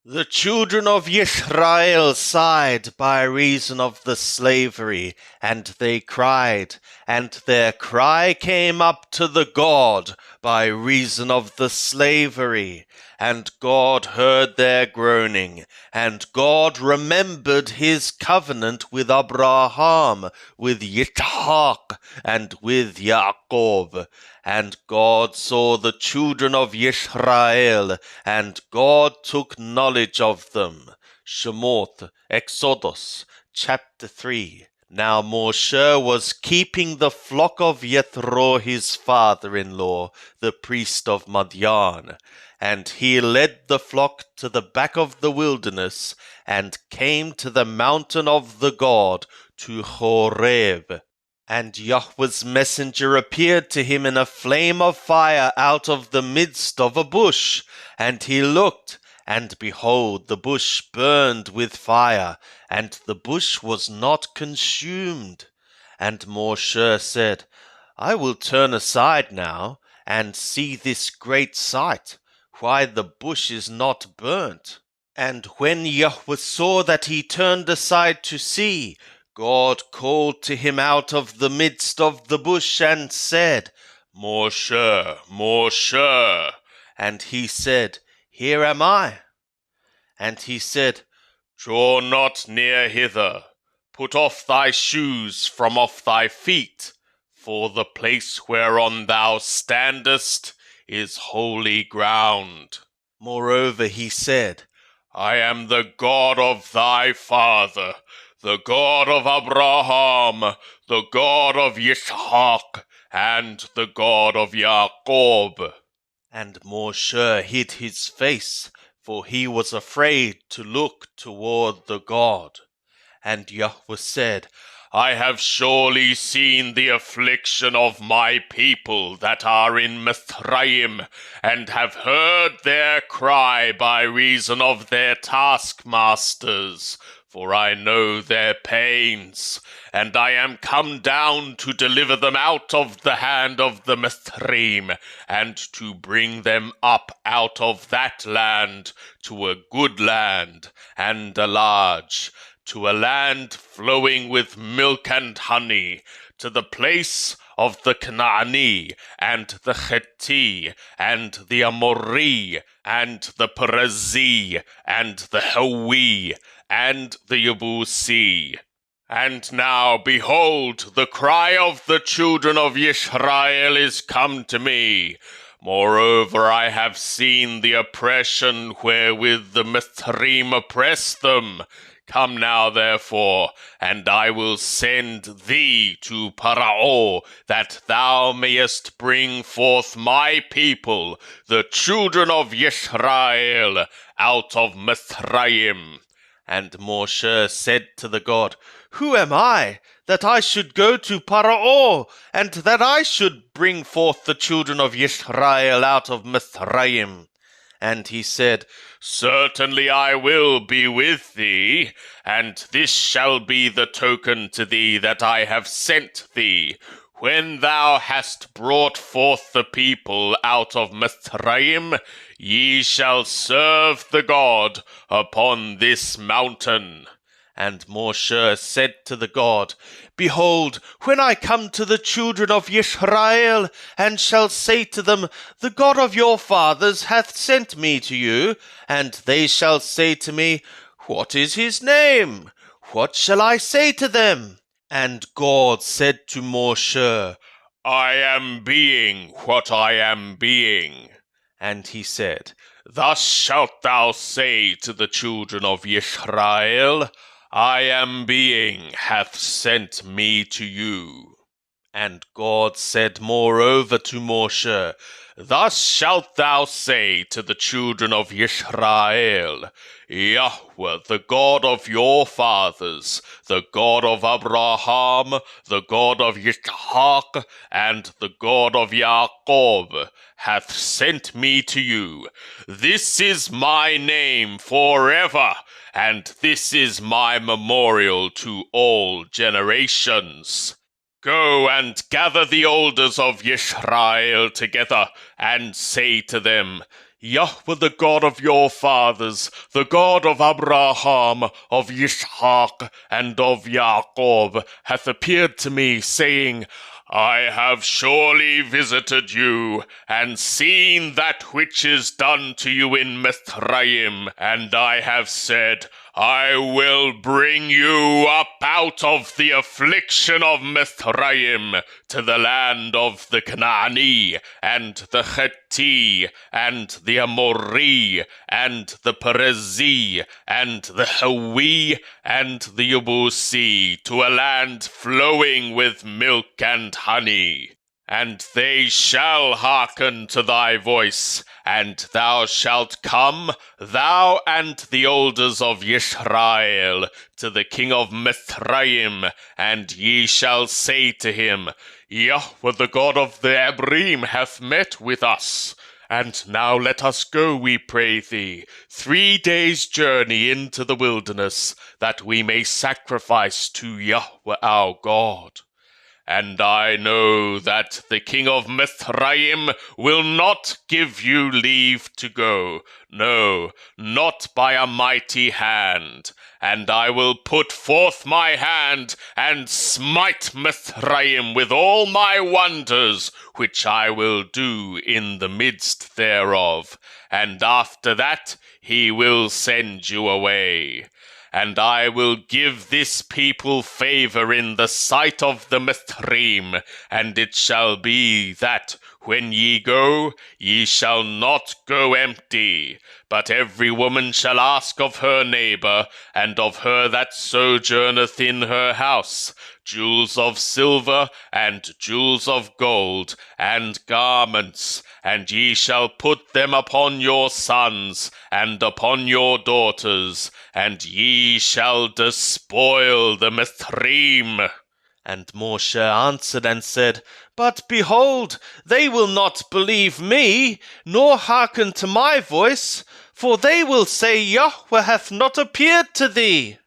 The children of Israel sighed by reason of the slavery, and they cried, and their cry came up to the God by reason of the slavery, and God heard their groaning, and God remembered his covenant with Abraham, with Yitzhak, and with Yaakov. And God saw the children of Israel, and God took knowledge of them. Shemoth, Exodus, chapter 3. Now Moshe was keeping the flock of Jethro his father-in-law, the priest of Madian, and he led the flock to the back of the wilderness, and came to the mountain of the God, to Horeb. And Yahweh's messenger appeared to him in a flame of fire out of the midst of a bush. And he looked, and behold, the bush burned with fire, and the bush was not consumed. And Moshe said, I will turn aside now, and see this great sight, why the bush is not burnt. And when Yahweh saw that he turned aside to see, God called to him out of the midst of the bush and said, Moshe, Moshe. And he said, Here am I. And he said, Draw not near hither. Put off thy shoes from off thy feet, for the place whereon thou standest is holy ground. Moreover he said, I am the God of thy father, the God of Abraham, the God of Yitzhak, and the God of Yaakov. And Moshe hid his face, for he was afraid to look toward the God. And Yahweh said, I have surely seen the affliction of my people that are in Mithraim, and have heard their cry by reason of their taskmasters, for I know their pains, and I am come down to deliver them out of the hand of the Mithraim, and to bring them up out of that land to a good land and a large, to a land flowing with milk and honey, to the place of the Canaanite, and the Hittite, and the Amorite, and the Perizzite, and the Hivite, and the Yebusi. And now, behold, the cry of the children of Israel is come to me. Moreover, I have seen the oppression wherewith the Mithraim oppress them. Come now, therefore, and I will send thee to Pharaoh, that thou mayest bring forth my people, the children of Israel, out of Mithraim. And Moshe said to the God, Who am I, that I should go to Pharaoh, and that I should bring forth the children of Israel out of Mithraim? And he said, Certainly I will be with thee, and this shall be the token to thee that I have sent thee. When thou hast brought forth the people out of Mithraim, ye shall serve the God upon this mountain. And Moshe said to the God, Behold, when I come to the children of Israel, and shall say to them, The God of your fathers hath sent me to you, and they shall say to me, What is his name? What shall I say to them? And God said to Moshe, I am being what I am being. And he said, Thus shalt thou say to the children of Israel, I am being hath sent me to you. And God said moreover to Moshe, Thus shalt thou say to the children of Israel, Yahweh, the God of your fathers, the God of Abraham, the God of Yitzhak, and the God of Yaakov, hath sent me to you. This is my name forever, and this is my memorial to all generations. Go and gather the elders of Israel together, and say to them, Yahweh, the God of your fathers, the God of Abraham, of Ishaq, and of Jacob, hath appeared to me, saying, I have surely visited you, and seen that which is done to you in Mithraim, and I have said, I will bring you up out of the affliction of Mithraim to the land of the Canaani, and the Chetti, and the Amori, and the Perizi, and the Hawi, and the Yebusi, to a land flowing with milk and honey. And they shall hearken to thy voice, and thou shalt come, thou and the elders of Israel, to the king of Mithraim, and ye shall say to him, Yahweh the God of the Abrim hath met with us. And now let us go, we pray thee, 3 days' journey into the wilderness, that we may sacrifice to Yahweh our God. And I know that the king of Mithraim will not give you leave to go, no, not by a mighty hand. And I will put forth my hand, and smite Mithraim with all my wonders, which I will do in the midst thereof. And after that he will send you away. And I will give this people favor in the sight of the Mithraim, and it shall be that when ye go, ye shall not go empty, but every woman shall ask of her neighbor, and of her that sojourneth in her house, jewels of silver, and jewels of gold, and garments, and ye shall put them upon your sons, and upon your daughters, and ye shall despoil the Mithraim. And Moshe answered and said, But behold, they will not believe me, nor hearken to my voice, for they will say, Yahweh hath not appeared to thee.